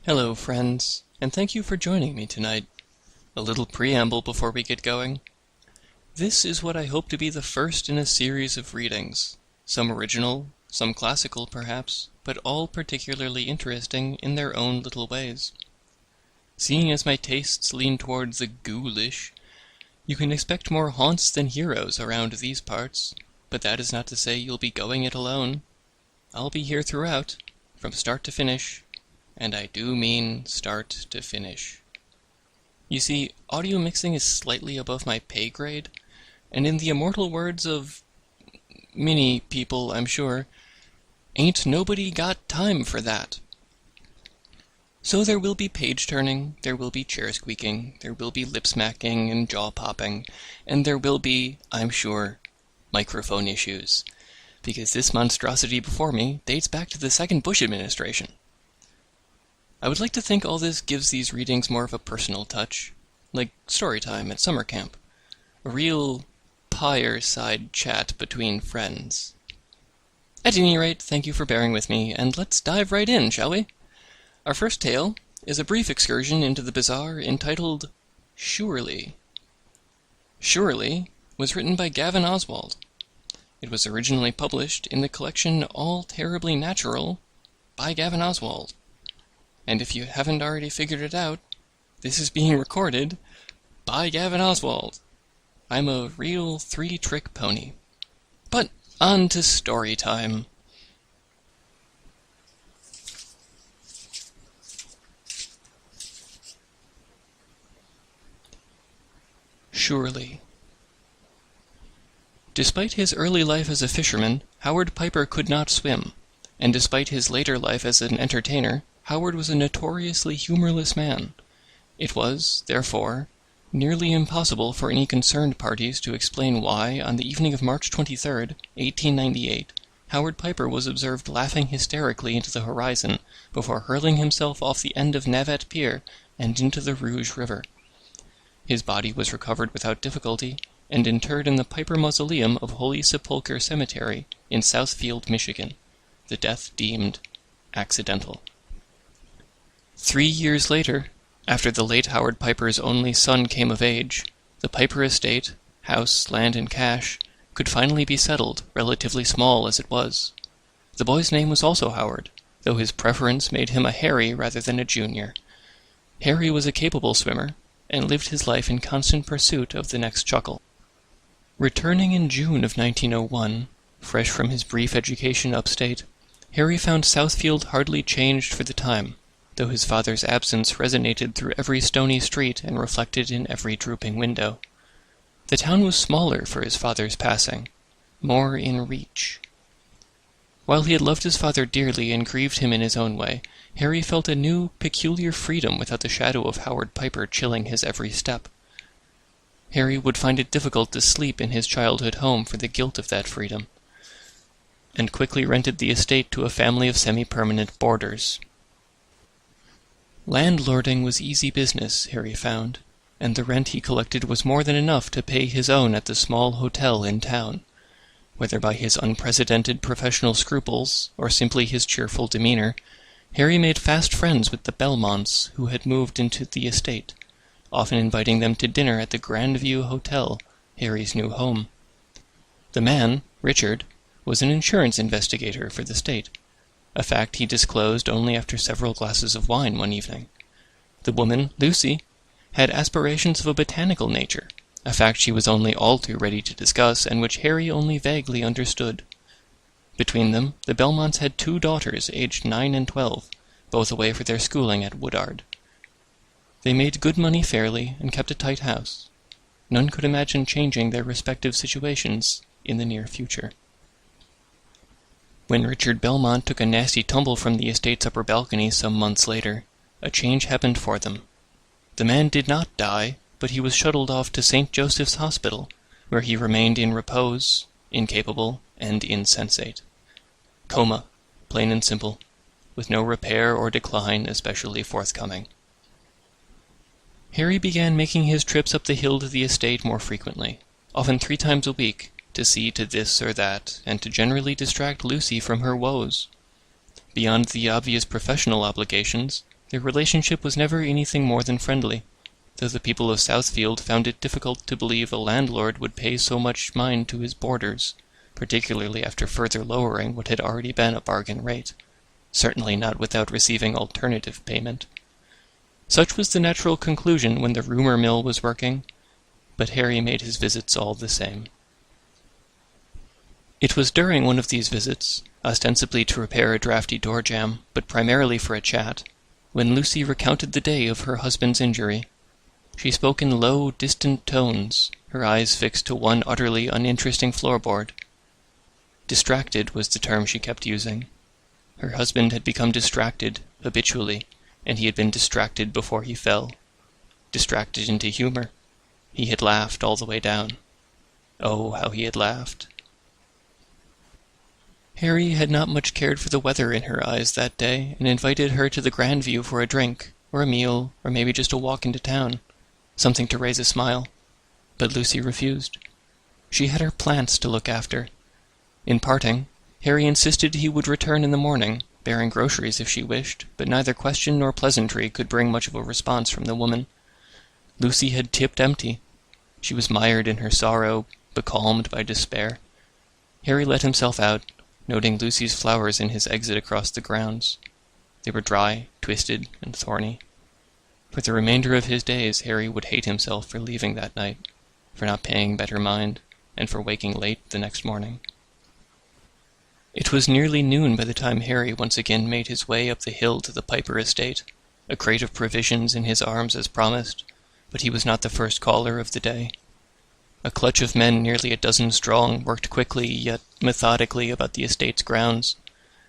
Hello, friends, and thank you for joining me tonight. A little preamble before we get going. This is what I hope to be the first in a series of readings, some original, some classical perhaps, but all particularly interesting in their own little ways. Seeing as my tastes lean towards the ghoulish, you can expect more haunts than heroes around these parts, but that is not to say you'll be going it alone. I'll be here throughout, from start to finish, and I do mean start to finish. You see, audio mixing is slightly above my pay grade, and in the immortal words of many people, I'm sure, ain't nobody got time for that. So there will be page turning, there will be chair squeaking, there will be lip smacking and jaw popping, and there will be, I'm sure, microphone issues, because this monstrosity before me dates back to the second Bush administration. I would like to think all this gives these readings more of a personal touch, like story time at summer camp. A real fireside chat between friends. At any rate, thank you for bearing with me, and let's dive right in, shall we? Our first tale is a brief excursion into the bizarre entitled Surely. Surely was written by Gavin Oswald. It was originally published in the collection All Terribly Natural by Gavin Oswald. And if you haven't already figured it out, this is being recorded by Gavin Oswald. I'm a real three-trick pony. But on to story time. Surely. Despite his early life as a fisherman, Howard Piper could not swim, and despite his later life as an entertainer, Howard was a notoriously humorless man. It was, therefore, nearly impossible for any concerned parties to explain why, on the evening of March 23rd, 1898, Howard Piper was observed laughing hysterically into the horizon before hurling himself off the end of Navat Pier and into the Rouge River. His body was recovered without difficulty and interred in the Piper Mausoleum of Holy Sepulchre Cemetery in Southfield, Michigan, the death deemed accidental. 3 years later, after the late Howard Piper's only son came of age, the Piper estate, house, land, and cash, could finally be settled, relatively small as it was. The boy's name was also Howard, though his preference made him a Harry rather than a junior. Harry was a capable swimmer, and lived his life in constant pursuit of the next chuckle. Returning in June of 1901, fresh from his brief education upstate, Harry found Southfield hardly changed for the time, though his father's absence resonated through every stony street and reflected in every drooping window. The town was smaller for his father's passing, more in reach. While he had loved his father dearly and grieved him in his own way, Harry felt a new, peculiar freedom without the shadow of Howard Piper chilling his every step. Harry would find it difficult to sleep in his childhood home for the guilt of that freedom, and quickly rented the estate to a family of semi-permanent boarders. Landlording was easy business, Harry found, and the rent he collected was more than enough to pay his own at the small hotel in town. Whether by his unprecedented professional scruples, or simply his cheerful demeanor, Harry made fast friends with the Belmonts who had moved into the estate, often inviting them to dinner at the Grandview Hotel, Harry's new home. The man, Richard, was an insurance investigator for the state, a fact he disclosed only after several glasses of wine one evening. The woman, Lucy, had aspirations of a botanical nature, a fact she was only all too ready to discuss, and which Harry only vaguely understood. Between them, the Belmonts had 2 daughters, aged 9 and 12, both away for their schooling at Woodard. They made good money fairly, and kept a tight house. None could imagine changing their respective situations in the near future. When Richard Belmont took a nasty tumble from the estate's upper balcony some months later, a change happened for them. The man did not die, but he was shuttled off to St. Joseph's Hospital, where he remained in repose, incapable, and insensate. Coma, plain and simple, with no repair or decline especially forthcoming. Harry began making his trips up the hill to the estate more frequently, often 3 times a week, to see to this or that, and to generally distract Lucy from her woes. Beyond the obvious professional obligations, Their relationship was never anything more than friendly, though the people of Southfield found it difficult to believe a landlord would pay so much mind to his boarders, particularly after further lowering what had already been a bargain rate, certainly not without receiving alternative payment. Such was the natural conclusion when the rumour mill was working, but Harry made his visits all the same. It was during one of these visits, ostensibly to repair a draughty door-jamb, but primarily for a chat, when Lucy recounted the day of her husband's injury. She spoke in low, distant tones, her eyes fixed to one utterly uninteresting floorboard. Distracted was the term she kept using. Her husband had become distracted, habitually, and he had been distracted before he fell. Distracted into humour. He had laughed all the way down. Oh, how he had laughed. Harry had not much cared for the weather in her eyes that day, and invited her to the Grandview for a drink, or a meal, or maybe just a walk into town. Something to raise a smile. But Lucy refused. She had her plants to look after. In parting, Harry insisted he would return in the morning, bearing groceries if she wished, but neither question nor pleasantry could bring much of a response from the woman. Lucy had tipped empty. She was mired in her sorrow, becalmed by despair. Harry let himself out, noting Lucy's flowers in his exit across the grounds. They were dry, twisted, and thorny. For the remainder of his days, Harry would hate himself for leaving that night, for not paying better mind, and for waking late the next morning. It was nearly noon by the time Harry once again made his way up the hill to the Piper estate, a crate of provisions in his arms as promised, but he was not the first caller of the day. A clutch of men nearly a dozen strong worked quickly yet methodically about the estate's grounds,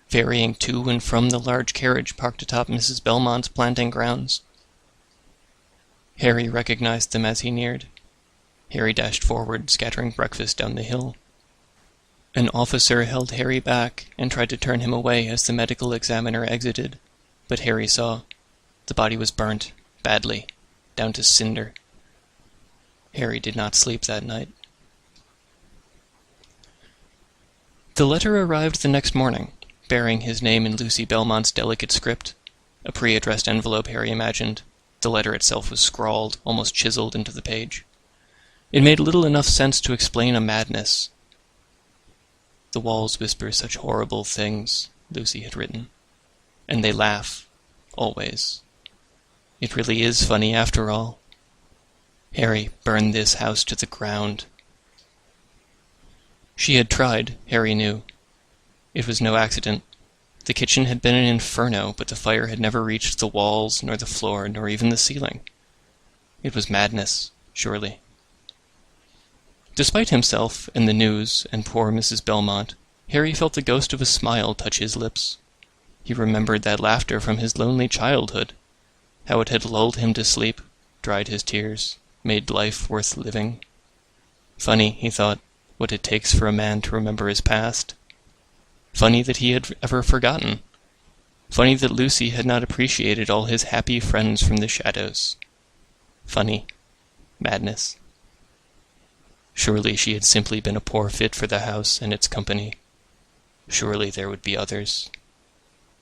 ferrying to and from the large carriage parked atop Mrs. Belmont's planting grounds. Harry recognized them as he neared. Harry dashed forward, scattering breakfast down the hill. An officer held Harry back and tried to turn him away as the medical examiner exited, but Harry saw. The body was burnt, badly, down to cinder. Harry did not sleep that night. The letter arrived the next morning, bearing his name in Lucy Belmont's delicate script, a pre-addressed envelope Harry imagined. The letter itself was scrawled, almost chiseled into the page. It made little enough sense to explain a madness. "The walls whisper such horrible things," Lucy had written. "And they laugh. Always. It really is funny after all. Harry, burn this house to the ground." She had tried, Harry knew. It was no accident. The kitchen had been an inferno, but the fire had never reached the walls, nor the floor, nor even the ceiling. It was madness, surely. Despite himself, and the news, and poor Mrs. Belmont, Harry felt the ghost of a smile touch his lips. He remembered that laughter from his lonely childhood, how it had lulled him to sleep, dried his tears, made life worth living. Funny, he thought, what it takes for a man to remember his past. Funny that he had ever forgotten. Funny that Lucy had not appreciated all his happy friends from the shadows. Funny. Madness. Surely she had simply been a poor fit for the house and its company. Surely there would be others.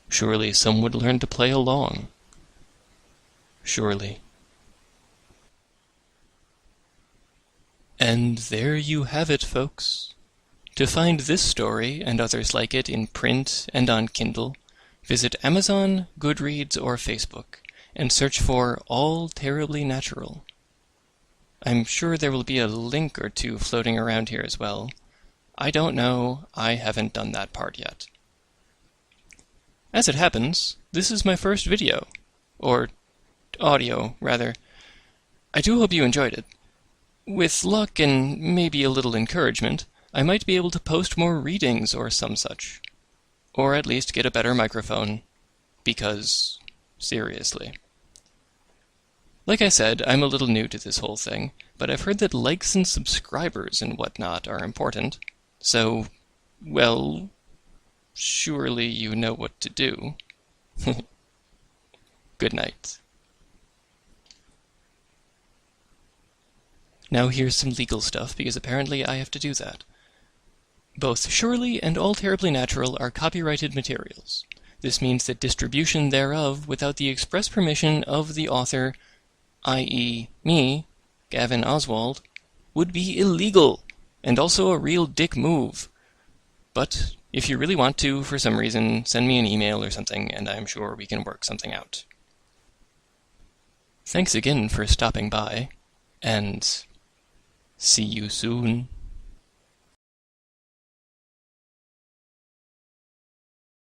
Surely some would learn to play along. Surely. And there you have it, folks. To find this story and others like it in print and on Kindle, visit Amazon, Goodreads, or Facebook, and search for All Terribly Natural. I'm sure there will be a link or two floating around here as well. I don't know, I haven't done that part yet. As it happens, this is my first video. Or audio, rather. I do hope you enjoyed it. With luck and maybe a little encouragement, I might be able to post more readings or some such. Or at least get a better microphone. Because, seriously. Like I said, I'm a little new to this whole thing, but I've heard that likes and subscribers and whatnot are important. So, well, surely you know what to do. Good night. Now here's some legal stuff, because apparently I have to do that. Both Surely and All Terribly Natural are copyrighted materials. This means that distribution thereof without the express permission of the author, i.e. me, Gavin Oswald, would be illegal, and also a real dick move. But if you really want to, for some reason, send me an email or something, and I'm sure we can work something out. Thanks again for stopping by, and see you soon.